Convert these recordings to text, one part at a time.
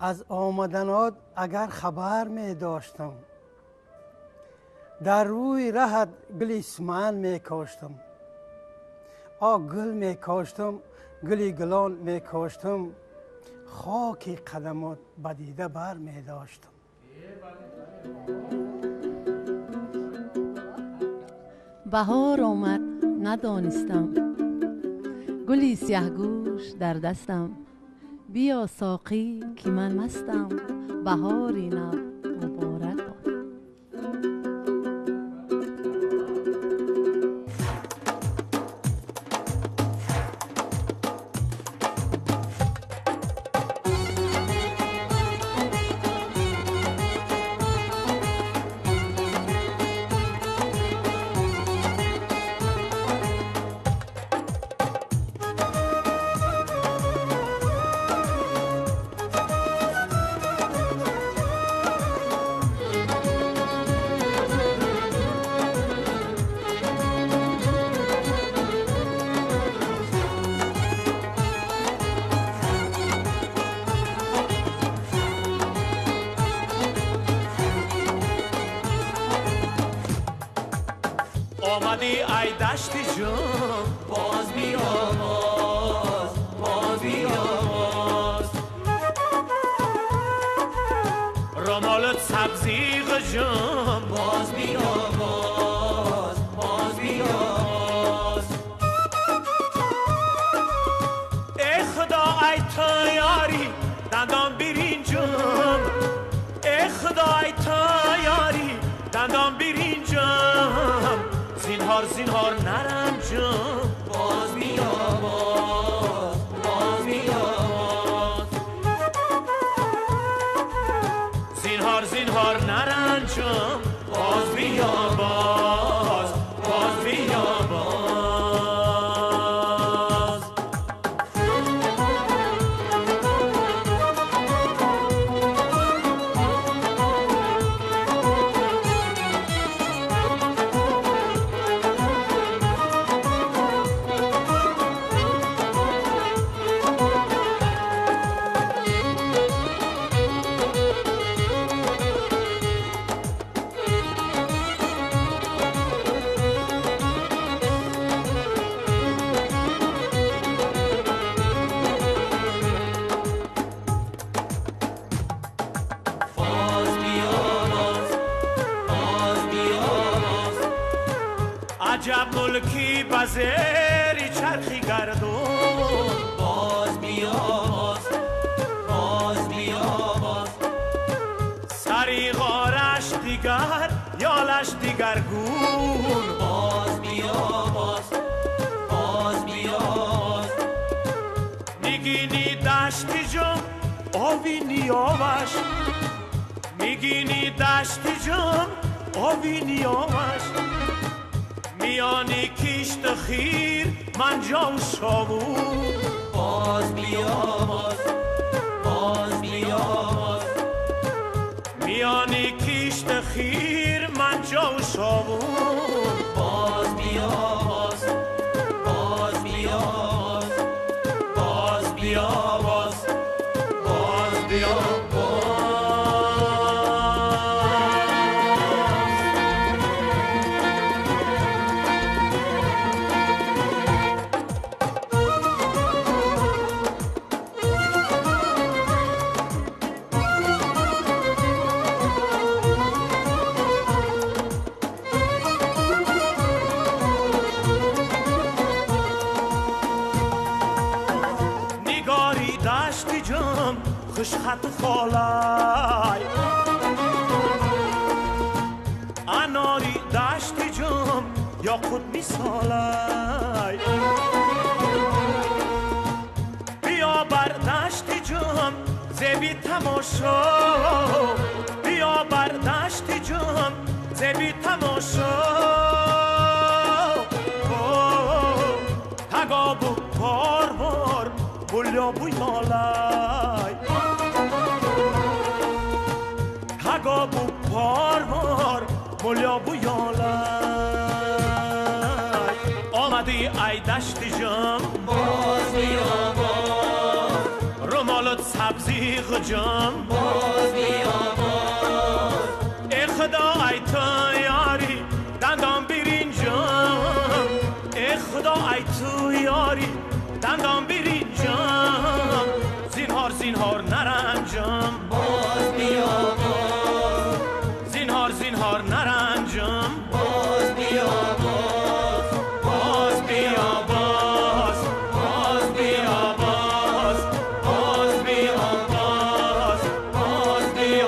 از آمدنات اگر خبر می داشتم، در روی رهت گل اسمن می کاشتم. گل می کاشتم، گلی گلان می کاشتم، خاک قدمات بدیده بر می داشتم. بهار آمد ندانستم، گلی سیاهگوش در دستم. بیا ساقی که من مستم، بهاری نو مبارک باد. آمدی ای دشتی جان، باز بیا باز بیا باز. رمالت سبزی جان، باز بیا باز بیا باز. ای خدا ای تو یاری دندان برینجم، ای خدا ای تو یاری دندان برینجم. زینهار زینهار نرم جان، باز بیا باز بیا باز. زینهار زینهار نرم جان، باز بیا باز بیا باز. عجب ملکی بزری چرخی گردون، باز بیا باز بیا باز. سری غارش دیگر یالش دیگر گون، باز بیا باز بیا باز. میگینی دشتی جم آوی نیامش، میگینی دشتی جم آوی نیامش. میانی کشت خیر من جا شامون، باز بیا باز بیا باز. میانی کشت خیر من جا شامون، باز بیا باز بیا باز بیا باز بیا باز. خوش خط خالای اناری دشتی جم یا خود میسالای. بیا بر دشتی جم زبی تماشا، بیا بر دشتی جم زبی تماشا. تگابو کاربار بولیا بویالای، تگابو کاربار بولیا بویالای. آمدی ای دشتی جم، باز بیا باز. رمالت سبزی غجام باز بیا باز ای خدا ای تو یاری دندان برینجام ای خدا ای تو یاری دندان برینجام زینهار زینهار نرنجام باز بیا باز زینهار زینهار نرنجام باز بیا باز باز بیا باز باز بیا باز باز بیا باز باز بیا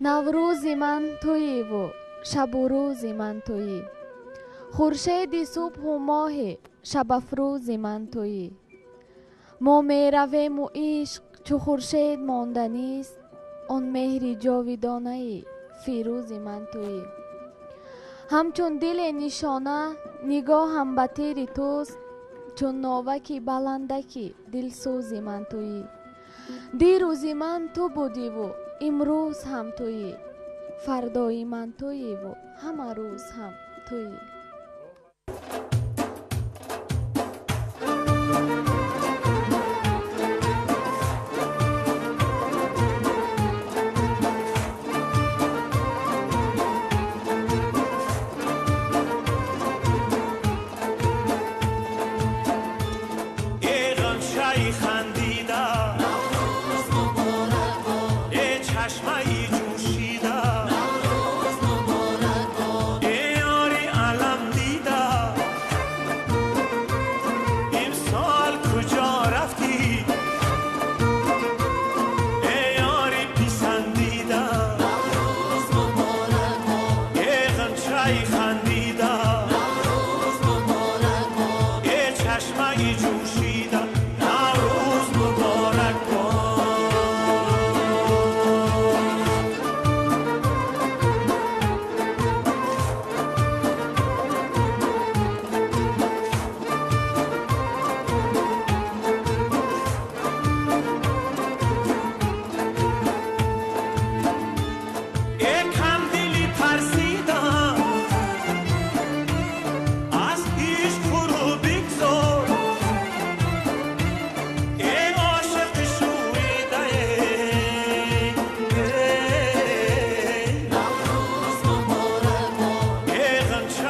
نوروزی من تویی و شب و روزی من تویی، خورشید صبح و ماه شب افروزی من تویی. ما می رویم و عشق چو خورشید ماندنی است، آن مهری جاودانه فیروزی من تویی. همچون دل نشانه نگاه هم به تیر توست، چون ناوکی بلندکی دلسوزی من تویی. دیروزی من تو بودی و امروز هم تویی، فردای من تویی و همه روز هم تویی. ایغان شای خندیده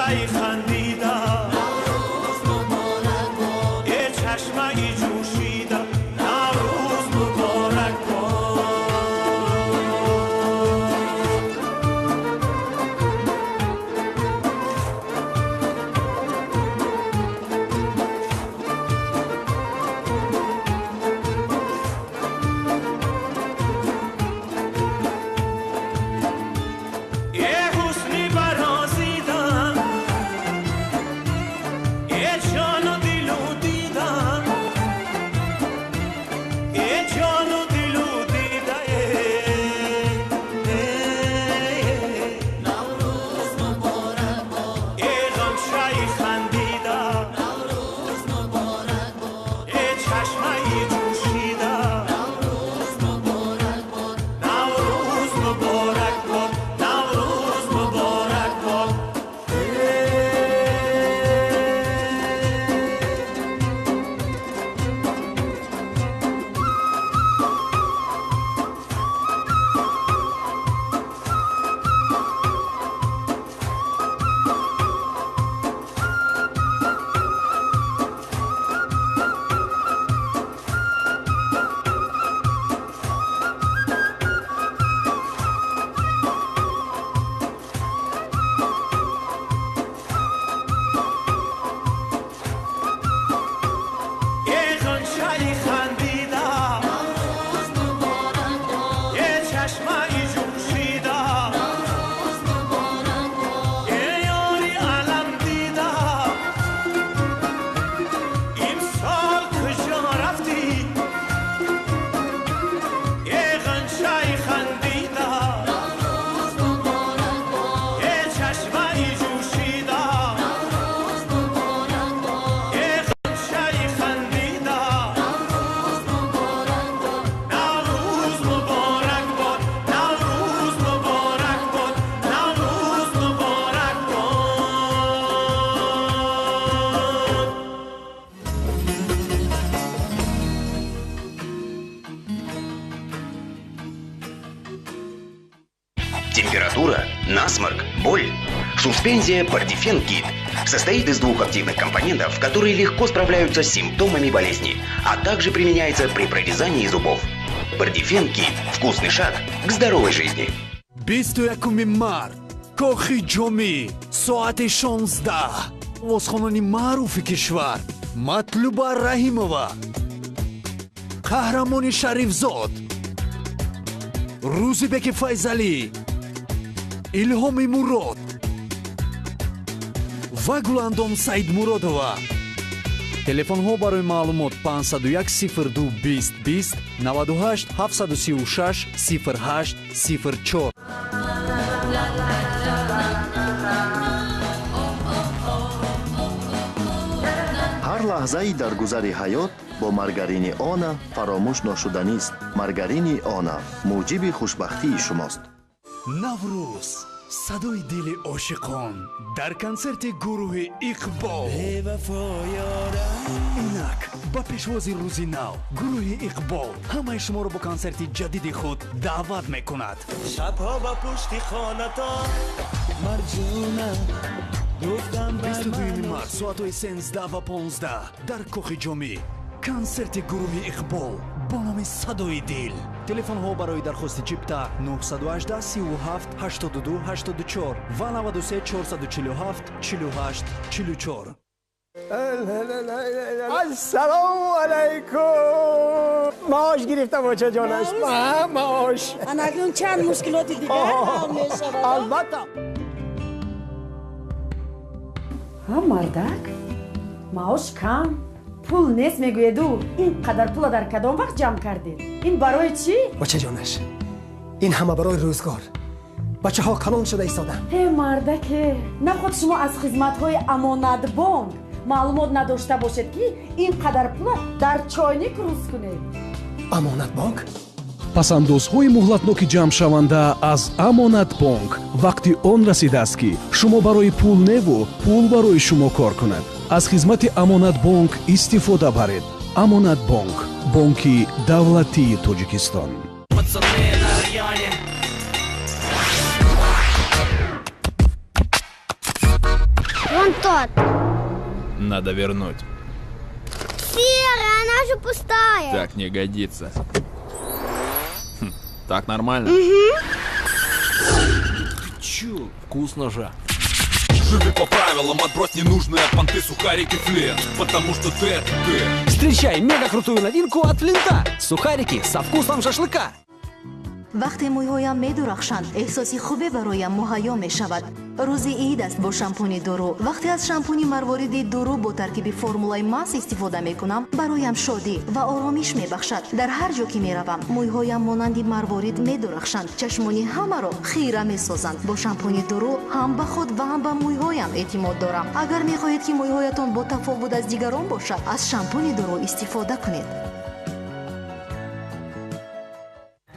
غنچه‌ای خندیدم نوروز مبارک باد یه چشمه‌ای جوشیدم نوروز مبارک باد Температура, насморк, боль. Суспензия Бардифен Кит состоит из двух активных компонентов, которые легко справляются с симптомами болезни, а также применяется при прорезании зубов. Бардифен Кит – вкусный шаг к здоровой жизни. 21 март кохи ҷомӣ соати 16 овозхонони маъруфи кишвар Матлуба Раҳимова қаҳрамони Шарифзод Рӯзибеки Файзалӣ Илҳоми Мурод ва Гуландон Саидмуродова. телефонҳо барои маълумот 501 02 20 20 98 736 08 04. ҳар лаҳзаи дар гузари ҳаёт бо маргарини она фаромӯш ношуданист. Маргарини она муҷиби хушбахтии шумост. наврӯз садои дили ошиқон дар консерти гурӯҳи Иқбол. инак ба пешвози рӯзи нав гурӯҳи Иқбол ҳамаи шуморо бо консерти ҷадиди худ даъват мекунад. шабҳо ба пушти хонатон марҷуна гуфтам 22 март соатҳои 13 ва 15 дар кохи ҷомӣ консерти гурӯҳи Иқбол бо номи садои дил. телефонҳо барои дархости чипта 918 37 82 84 ва 93 447 48 44. السلام علیکم. معاش گرفتم بچه جانش. معاش اکنون چند مشکلات دیگه حل می‌شود. البته. ها مردک معاش کم پول نیست میگویدو اینقدر پول در کدام وقت جمع کردید؟ این برای چی؟ بچه جانش این همه برای روزگار. بچه ها کلان شده ایستادن. هی مردک نه خود شما از خدمت های امانت بانک معلومات نداشته باشید که اینقدر پول در چایnik روز کنید. امانت بانک؟ пасандозҳои муҳлатноки ҷамъшаванда аз амонат бонк вақти он расидааст ки шумо барои пул неву пул барои шумо кор кунад. аз хизмати амонат бонк истифода баред. амонат бонк бонки давлатии тоҷикистон. Вон тот. Надо вернуть. Серая, она же пустая. Так не годится. Так нормально? Чё? Вкусно же. Живи по правилам, отбрось ненужные понты, сухарики, Флинт. Потому что ты это ты. Встречай мега крутую новинку от Флинта. Сухарики со вкусом шашлыка. вақте мӯйҳоям медурахшанд эҳсоси хубе бароям муҳайё мешавад. рӯзи ид аст бо шампуни дуру. вақте аз шампуни марвориди дуру бо таркиби формулаи мас истифода мекунам, бароям шодӣ ва оромиш мебахшад. дар ҳар ҷо ки меравам, мӯйҳоям монанди марворид медурахшанд. чашмони ҳамаро хира месозанд. бо шампуни дуру ҳам ба худ ва ҳам ба мӯйҳоям эътимод дорам. агар мехоҳед ки мӯйҳоятон бо тафовут аз дигарон бошад, аз шампуни дуру истифода кунед.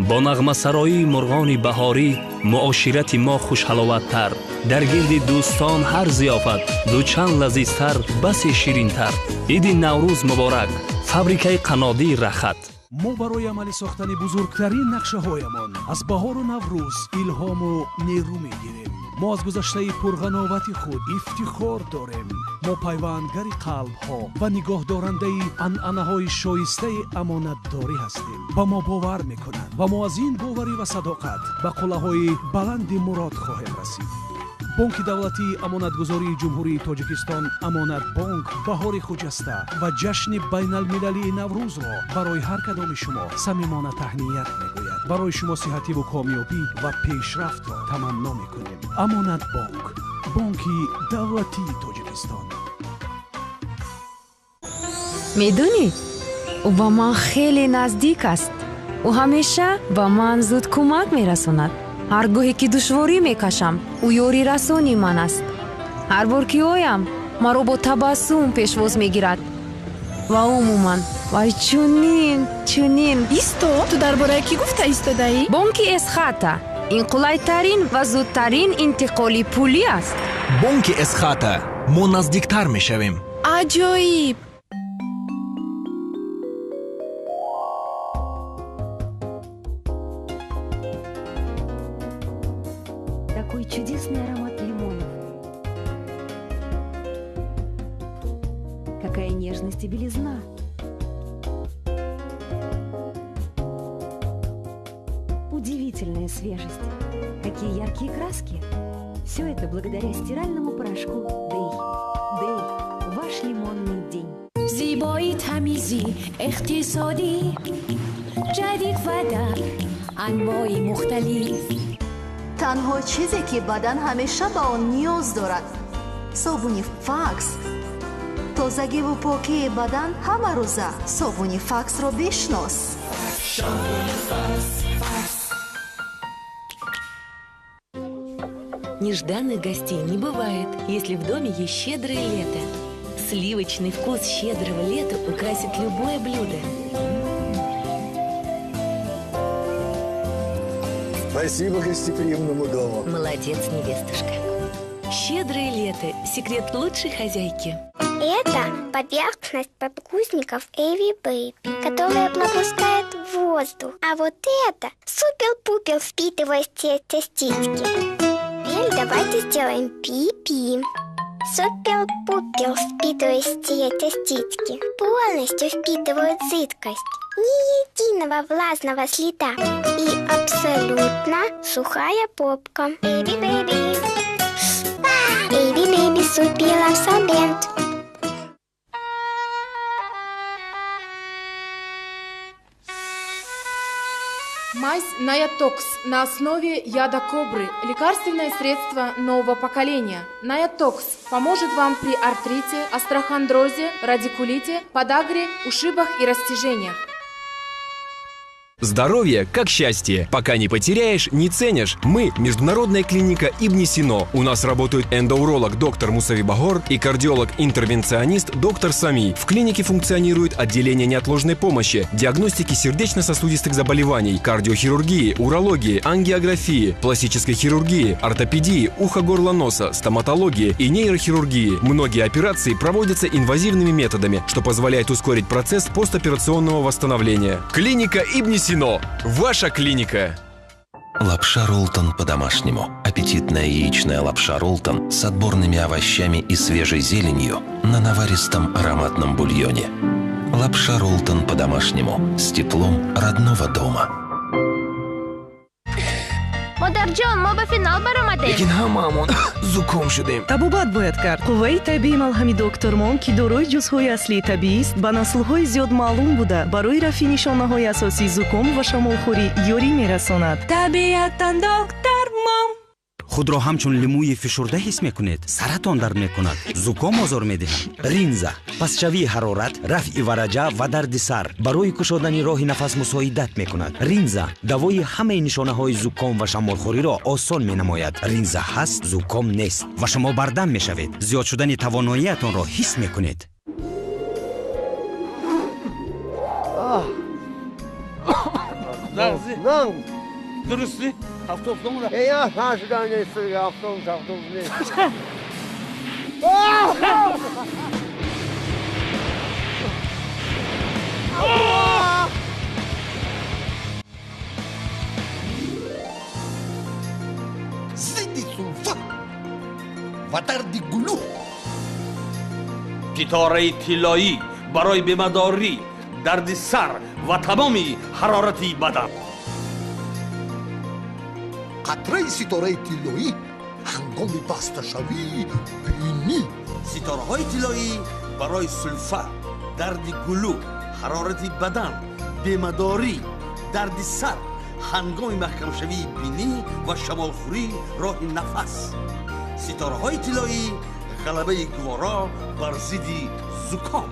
با نغمه سرایی مرغان بهاری معاشرت ما خوشحلاوت‌تر در گرد دوستان هر ضیافت دو چند لذیذتر بس شیرین‌تر. عید نوروز مبارک. فابریکه قنادی رخت. мо барои амалӣ сохтани бузургтарин нақшаҳоямон аз баҳору наврӯз илҳому нерӯ мегирем. мо аз гузаштаи пурғановати худ ифтихор дорем. мо пайвандгари қалбҳо ва нигоҳдорандаи анъанаҳои шоистаи амонатдорӣ ҳастем. ба мо бовар мекунанд ва мо аз ин боварӣ ва садоқат ба қуллаҳои баланди мурод хоҳем расид. бонки давлатии амонатгузории ҷумҳурии тоҷикистон амонатбонк баҳори хуҷаста ва ҷашни байналмилалии наврӯзро барои ҳар кадоми шумо самимона таҳният мегӯяд. барои шумо сиҳативу комёбӣ ва пешрафтро таманно мекунем. амонатбонк, бонки давлатии тоҷикистон. медонӣ ӯ ба ман хеле наздик аст. ӯ ҳамеша ба ман зуд кӯмак мерасонад. ҳар гоҳе ки душворӣ мекашам, ӯ ёрӣ расони ман аст. ҳар бор ки оям, маро бо табассум пешвоз мегирад. ва умуман, вай чунин. исто, ту дар бораи кӣ гуфта истодаӣ? бонки эсхата. ин қулайтарин ва зудтарин интиқоли пулӣ аст. бонки эсхата. мо наздиктар мешавем. аҷоиб. Такой чудесный аромат лимонов. Какая нежность и белизна. Удивительная свежесть. Какие яркие краски. Все это благодаря стиральному порошку Дэй. Дэй. Ваш лимонный день. زیبایی تمیزی اقتصادی جدید و در انواع مختلف. танҳо чизе ки бадан ҳамеша ба он ниёз дорад собуни факс. тозагиву покии бадан ҳама рӯза. собуни факсро бишнос. Нежданных гостей не бывает, если в доме есть щедрое лето. Сливочный вкус щедрого лета украсит любое блюдо. Спасибо гостеприимному дому. Молодец, невестушка. Щедрое лето – секрет лучшей хозяйки. Это поверхность подгузников Эви Бэйби, которая пропускает воздух. А вот это супер-пупер впитывающие частички. Теперь давайте сделаем пи-пи. Супер-пупер впитывающие частички полностью впитывают жидкость. Ни единого влажного следа. И абсолютно сухая попка. Эви Бэйби. Эви Бэйби супер абсорбент. Мазь Наятокс на основе яда кобры. Лекарственное средство нового поколения. Наятокс поможет вам при артрите, остеохондрозе, радикулите, подагре, ушибах и растяжениях. Здоровье как счастье. Пока не потеряешь, не ценишь. Мы – международная клиника Ибн Сино. У нас работают эндоуролог доктор Мусави Багор и кардиолог-интервенционист доктор Сами. В клинике функционирует отделение неотложной помощи, диагностики сердечно-сосудистых заболеваний, кардиохирургии, урологии, ангиографии, пластической хирургии, ортопедии, ухо-горло-носа, стоматологии и нейрохирургии. Многие операции проводятся инвазивными методами, что позволяет ускорить процесс постоперационного восстановления. Клиника Ибн Сино. Ваша клиника. Лапша Ролтон по-домашнему. Аппетитная яичная лапша Ролтон с отборными овощами и свежей зеленью на наваристом ароматном бульоне. Лапша Ролтон по-домашнему с теплом родного дома. مادرجان ما به فینال برآمده. لیکن هممون زکام شدیم. табобат бояд кард. қувваи табиии малҳами доктормон ки дорои ҷузъҳои аслии табиӣ аст ба наслҳои зиёд маълум буда барои рафъи нишонаҳои асосии зуком ва шамолхӯрӣ ёрӣ мерасонад. табиатан доктормон. худро ҳамчун лимӯи фишурда ҳис мекунед? саратон дард мекунад, зуком озор медиҳад. ринза пасшавии ҳарорат, рафъи вараҷа ва дарди сар барои кушодани роҳи нафас мусоидат мекунад. ринза давои ҳамаи нишонаҳои зуком ва шамолхӯриро осон менамояд. ринза ҳаст, зуком нест ва шумо бардам мешавед. зиёд шудани тавоноиятонро ҳис мекунед. درستی؟ هفتم را یا هاشدان نیست هفتم نیست زیدی سلفت و درد گلو ستاره طلایی برای بیمه‌داری درد سر و تمامی حرارتی بدن. قطره ستاره طلایی هنگام بسته شوی بینی. ستاره های طلایی برای سلفه، درد گلو، حرارت بدن، بیمه‌داری، درد سر، هنگام محکم شوی بینی و شمالخوری راه نفس. ستاره های طلایی غلبه گوارا بر ضد زکام.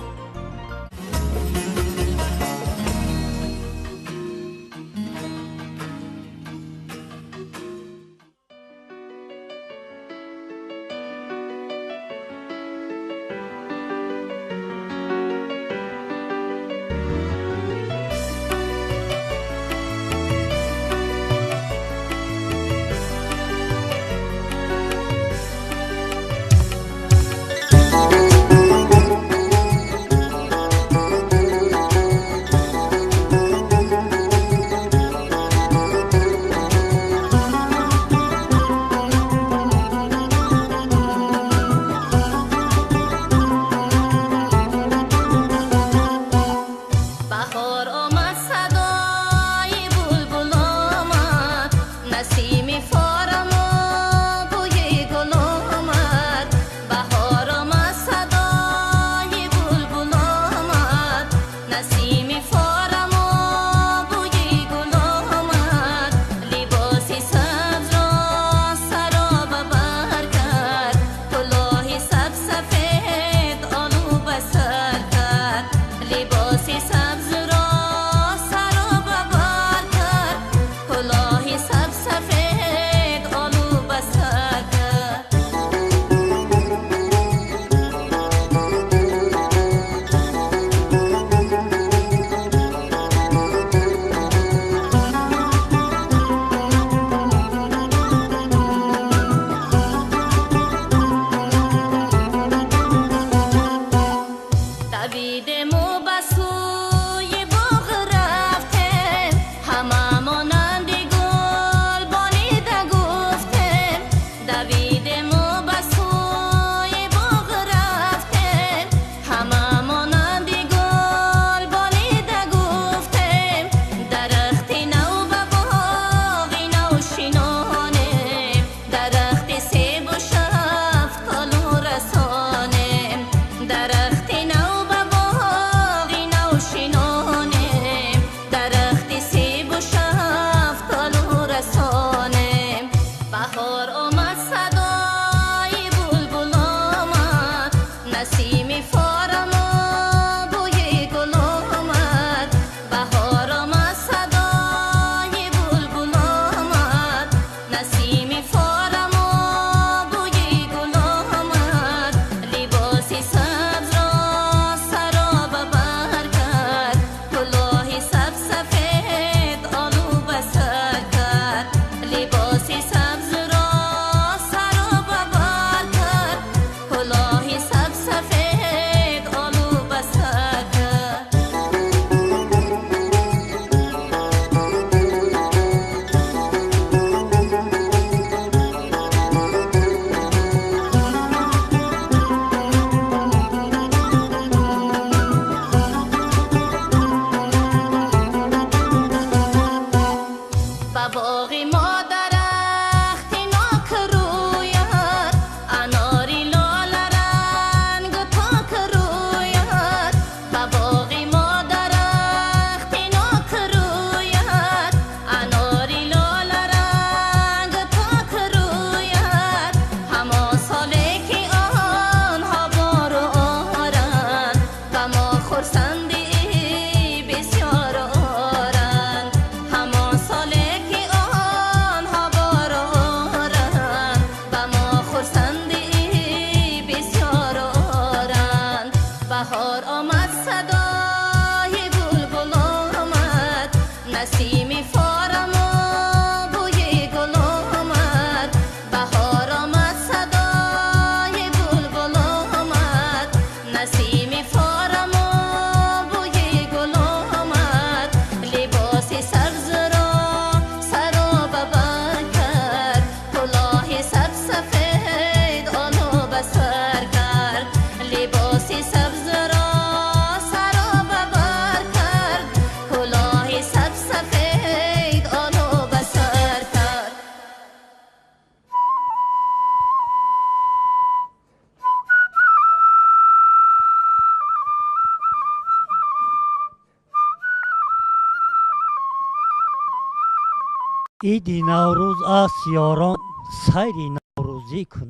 ایدی نوروز است یاران سیری نوروزی کنم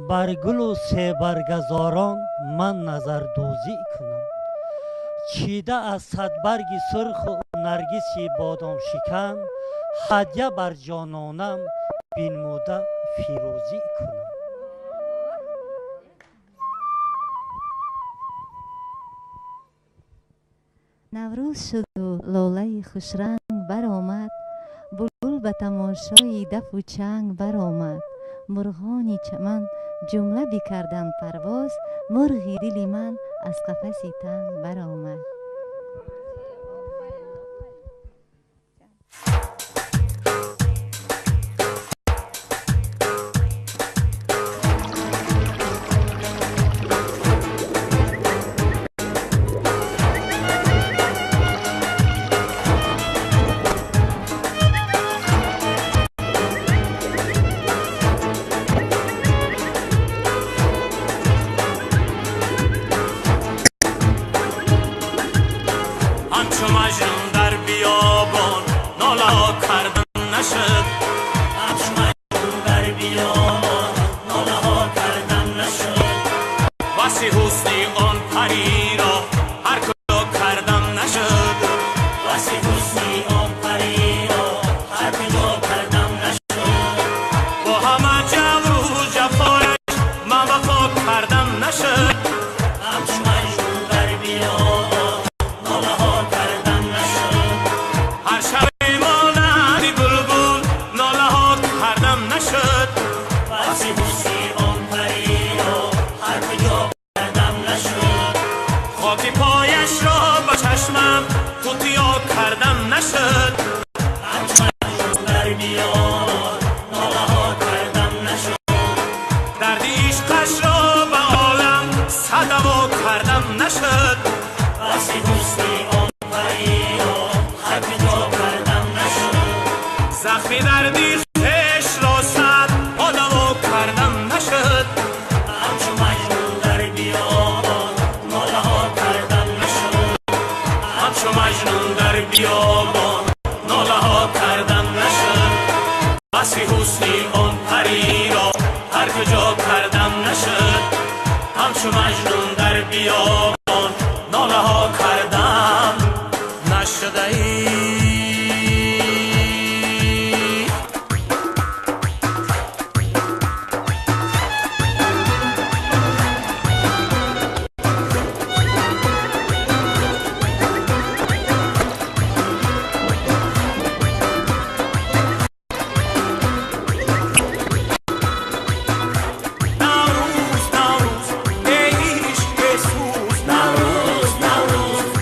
بر گل و سه برگزاران من نظر دوزی کنم چیده از صد برگی سرخ و نرگسی بادام شکن هدیه بر جانانم بینموده فیروزی کنم. نوروز شد و لاله خوشرنگ برآمد بلبل به تماشای دف و چنگ برآمد مرغان چمن جمله بکردند پرواز مرغی دل من از قفس تنگ برآمد. نوروز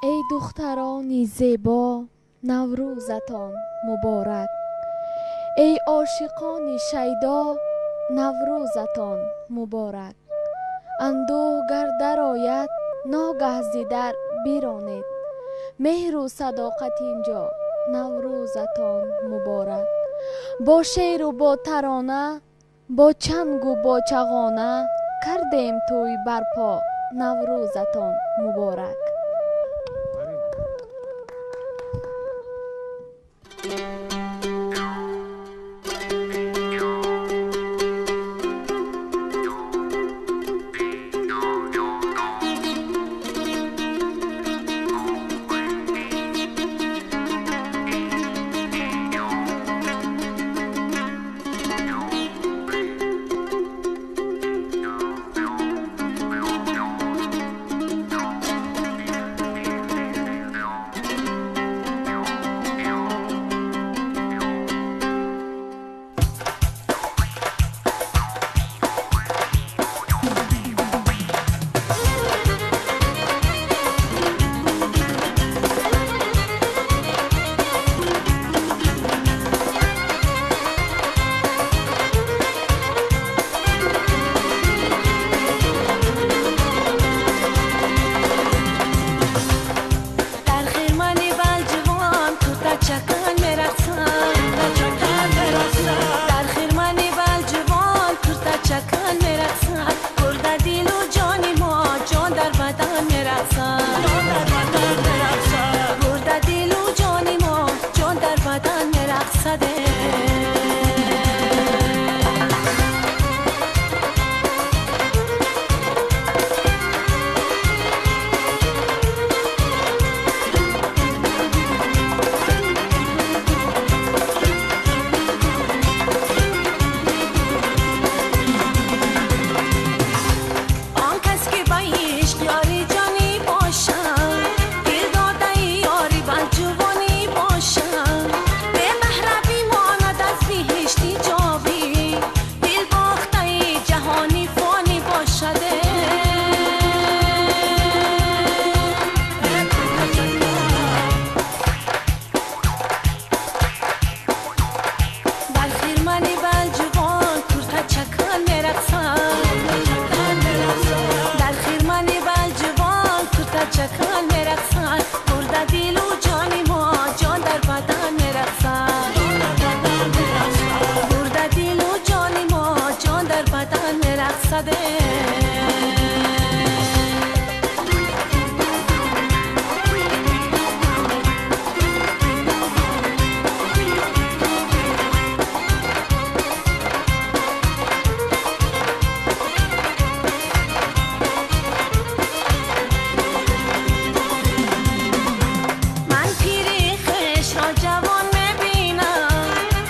ای دخترانی زیبا نوروزتان مبارک، ای عاشقان شیدا نوروزتان مبارک. اندوه گر درآید ناگه ز در بیرانید، مهر و صداقت اینجا نوروزتان مبارک. با شعر و با ترانه، با چنگ و با چغانه، کردیم توی برپا نوروزتان مبارک.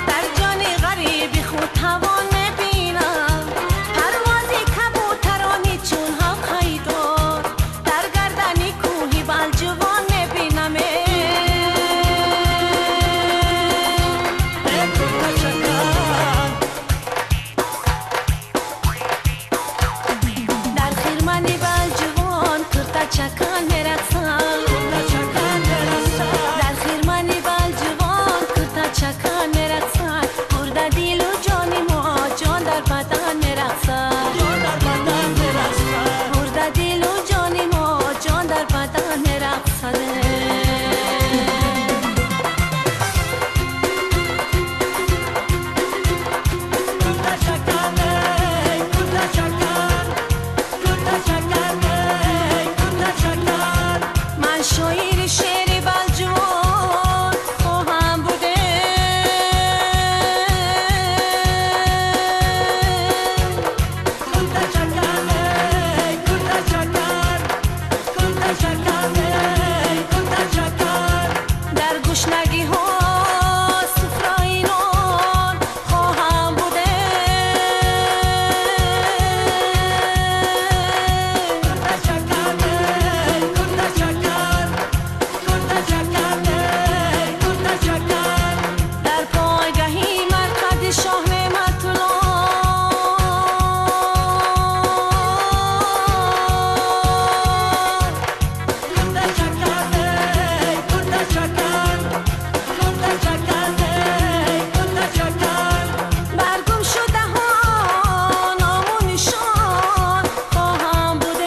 در جان غریبی خود توان میبینم، پرواز کبوتر من شاعر شعر بلجوان خواهم بوده در گشنگی ها سفره نان خواهم بوده در پایگاهی مرقد شاه نعمت برگم شده ها نام و نشان خواهم بوده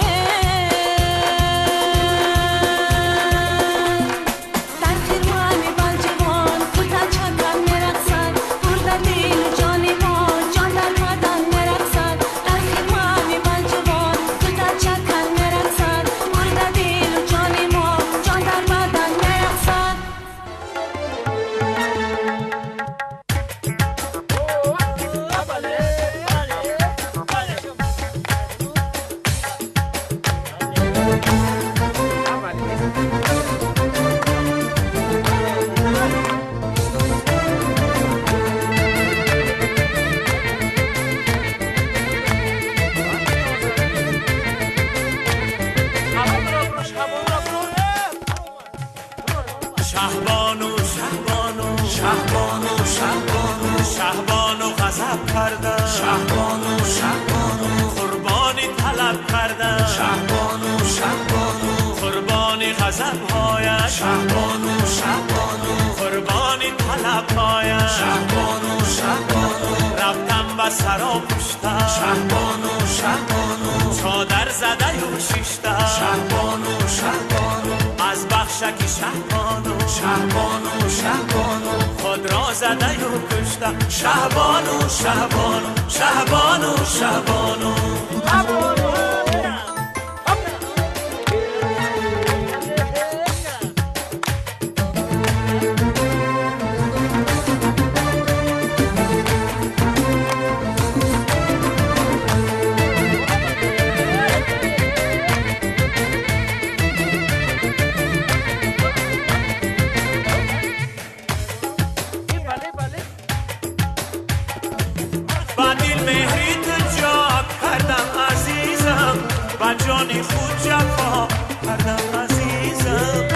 در خیمه بلجوان کوتا چکر میرقصد برده دل و جان ما جان در بدن میرقصد در خیمه بلجوان کوتا چکر میرقصد برده دل و جان ما جان در بدن میرقصد شهبانو شهبانو شهبانو شهبانو شهبانو غضب کردن شهبانو شهبانو قربانی طلب کردن شهبانو شهبانو قربانی غضب هایش شهبانو شهبانو قربانی طلب هایش شهبانو شهبانو رفتم به سرا پشتم شهبانو شهبانو چادر زده و شیشتم شهبانو شهبانو از بخشکی شهبانو شهبانو شهبانو خود را زده و کشتم شهبانو شهبانو شهبانو شهبانو جانی خود جفا کردم عزیزم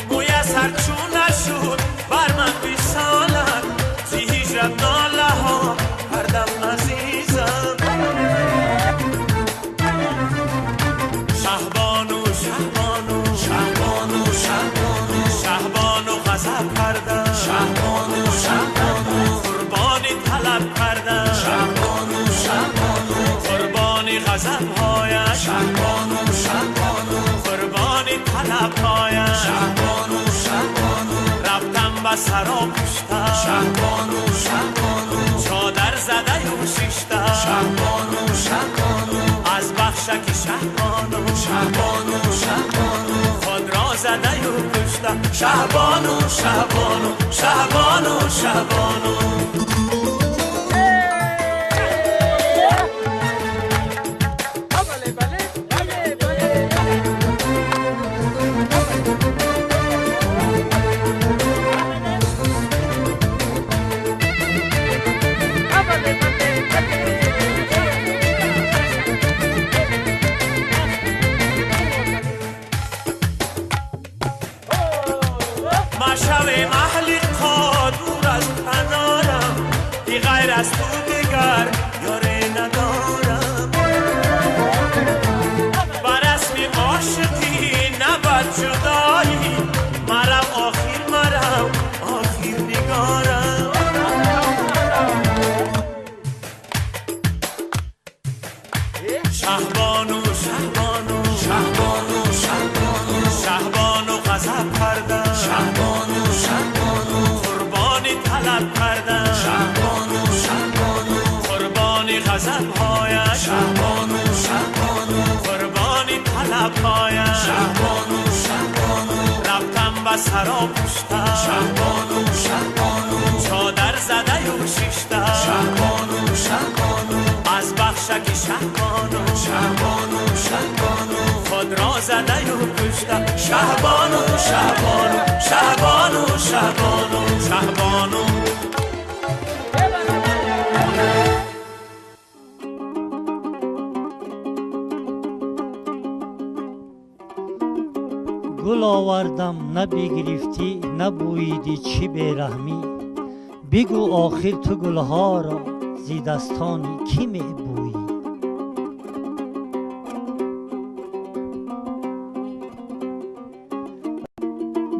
موی سرچون نشد بر من بیسالت زی هیجت ناله ها کردم عزیزم شهبانو شهبانو شهبانو شهبانو شهبانو غضب کردم شهبانو شهبانو قربانی طلب کردم شهبانو شهبانو قربانی غضب هایش شهبانو شهبانو قربانی طلب هایش شهبانو شهبانو رفتم به سرا پشتم شهبانو شهبانو چادر زده و شیشتم شهبانو شهبانو از بخشکی شهبانو شهبانو شهبانو خود را زده و کشتم شهبانو شهبانو شهبانو شهبانو از تو دیگر یاری ندارم بر اسمی عاشقی نباید جدایی مرم آخر نگارم شهبانو شهبانو شهبانو شهبانو شهبانو غضب کردم شهبانو شهبانو قربانی سرا پوشتا شهبانو شهبانو چادر زده و شیشتا شهبانو شهبانو از بخشک شهبانو شهبانو شهبانو خود را زده و کشتا شهبانو شهبانو شهبانو شهبانو شهبانو گل آوردم نبگرفتی نبویدی چی بیرحمی بگو آخر تو گلها را زی دستانی کی میبویی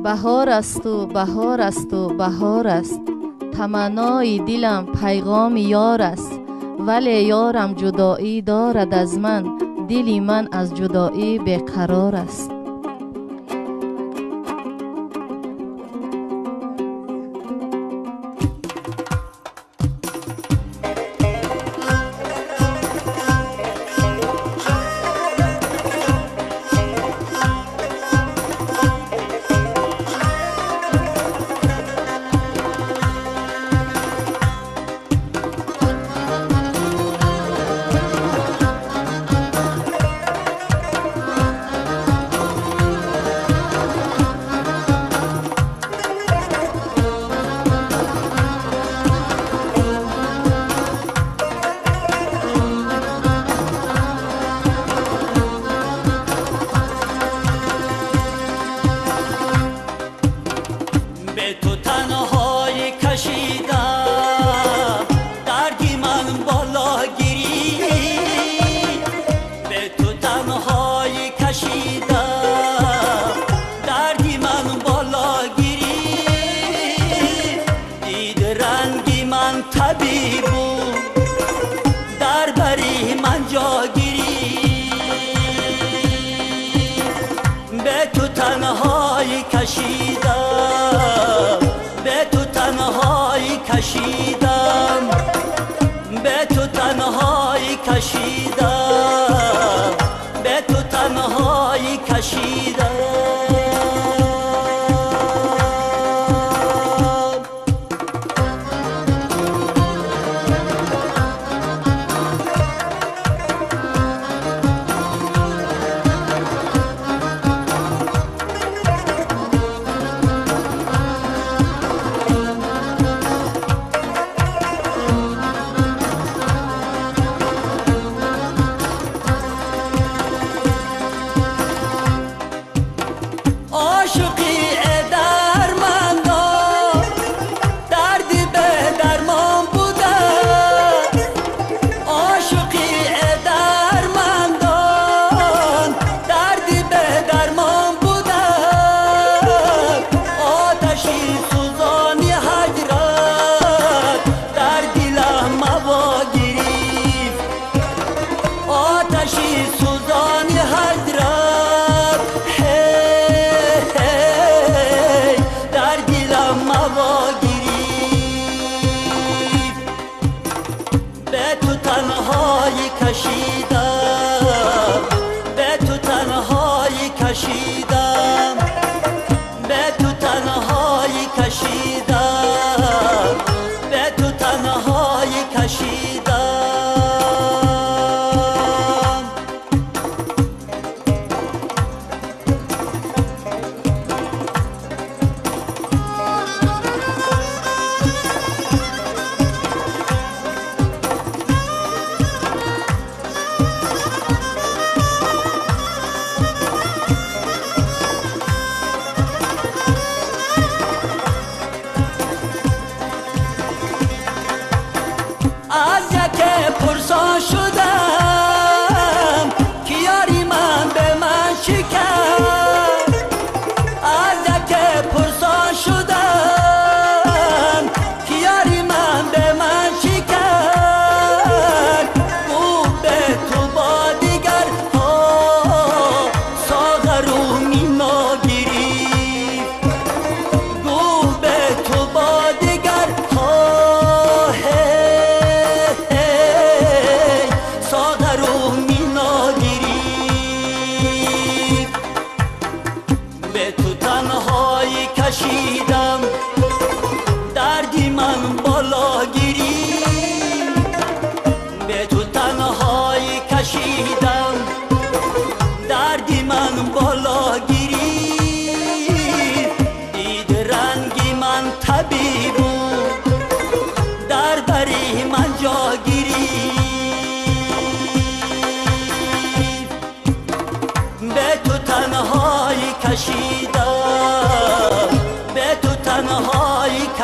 بهار است و بهار است و بهار است تمنای دلم پیغام یار است ولی یارم جدایی دارد از من دلی من از جدایی بیقرار است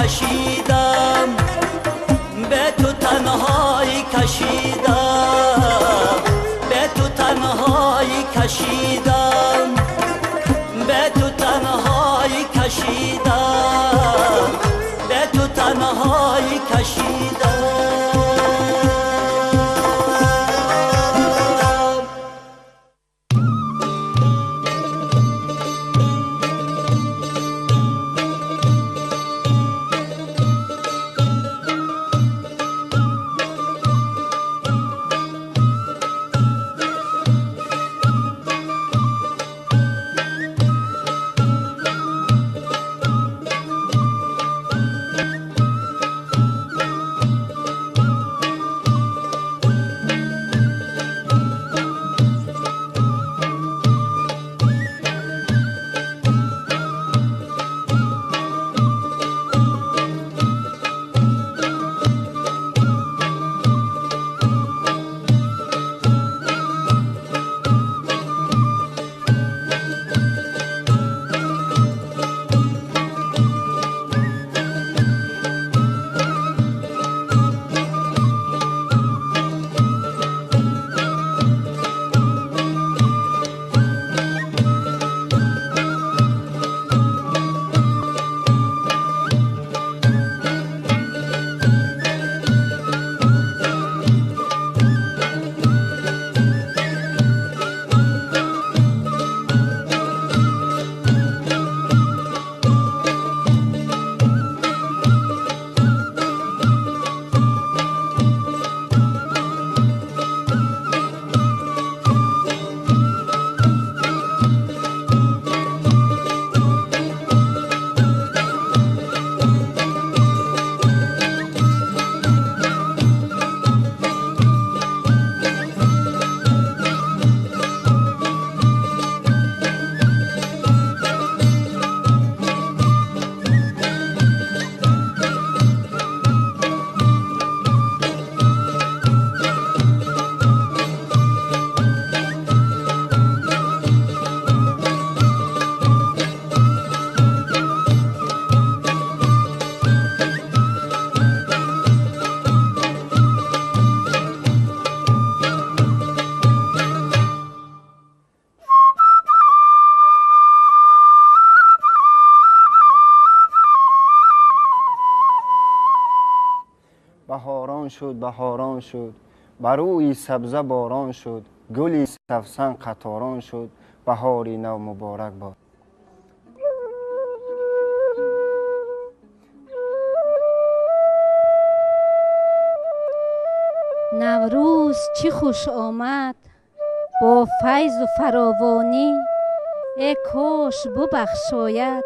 کشیدم به تو تنهایی کشیدم به تو تنهایی کشیدم به تو تنهایی کشیدم به تو تنهایی کشیدم بهاران شد بهاران شد بر روی سبزه باران شد گلی سفسن قطاران شد بهاری نو مبارک باد. نوروز چی خوش آمد با فیض و فراوانی ای کاش ببخشاید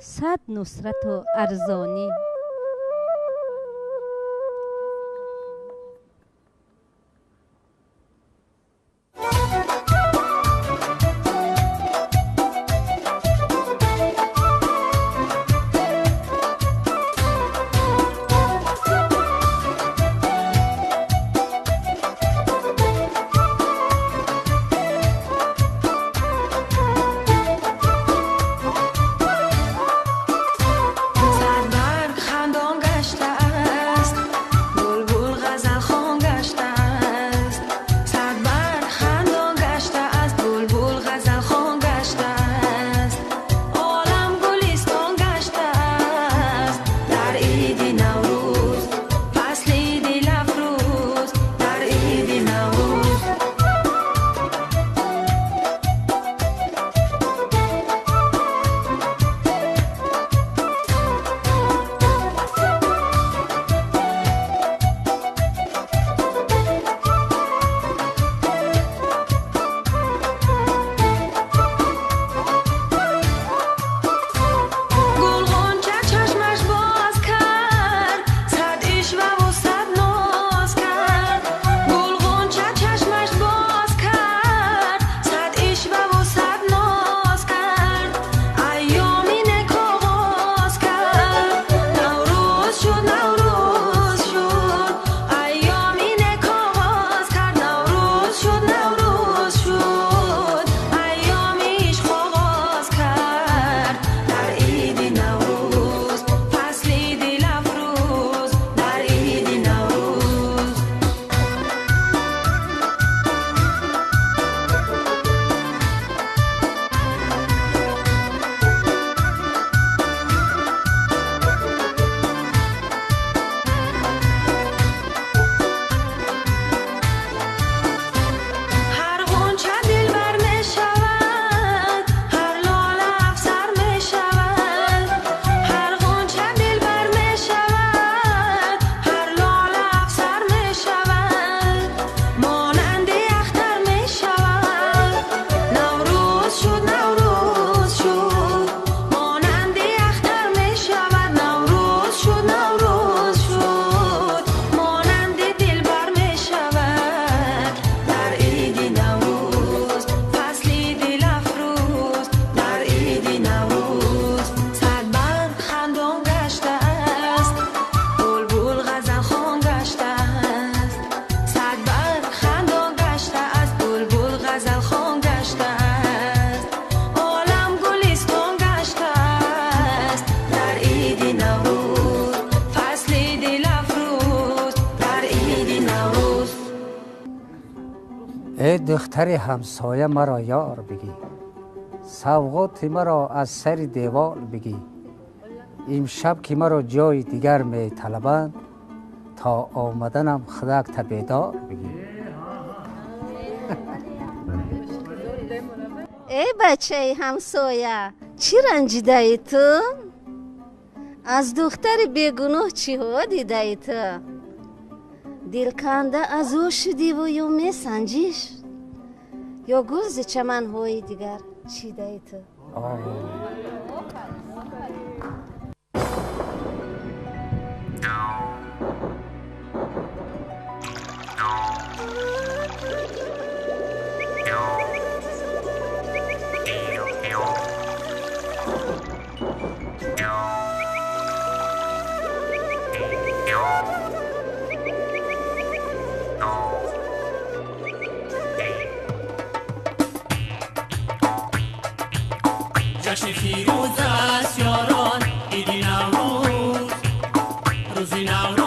صد نصرت و ارزانی. ای دختر همسایه مرا یار بگی، سوغات مرا از سر دیوار بگی. امشب که مرا جای دیگر می طلبند، تا آمدنم خدک تا بیدار بگی. ای بچه همسایه چی رنجیده ای تو؟ از دختر بیگناه چی ها دیده ای تو؟ دلکنده از او شدی و یا می سنجیش؟ یا گلز چمن های دیگر چیده ای تو؟ جشن فیروز است یاران، عید نوروز، روز نوروز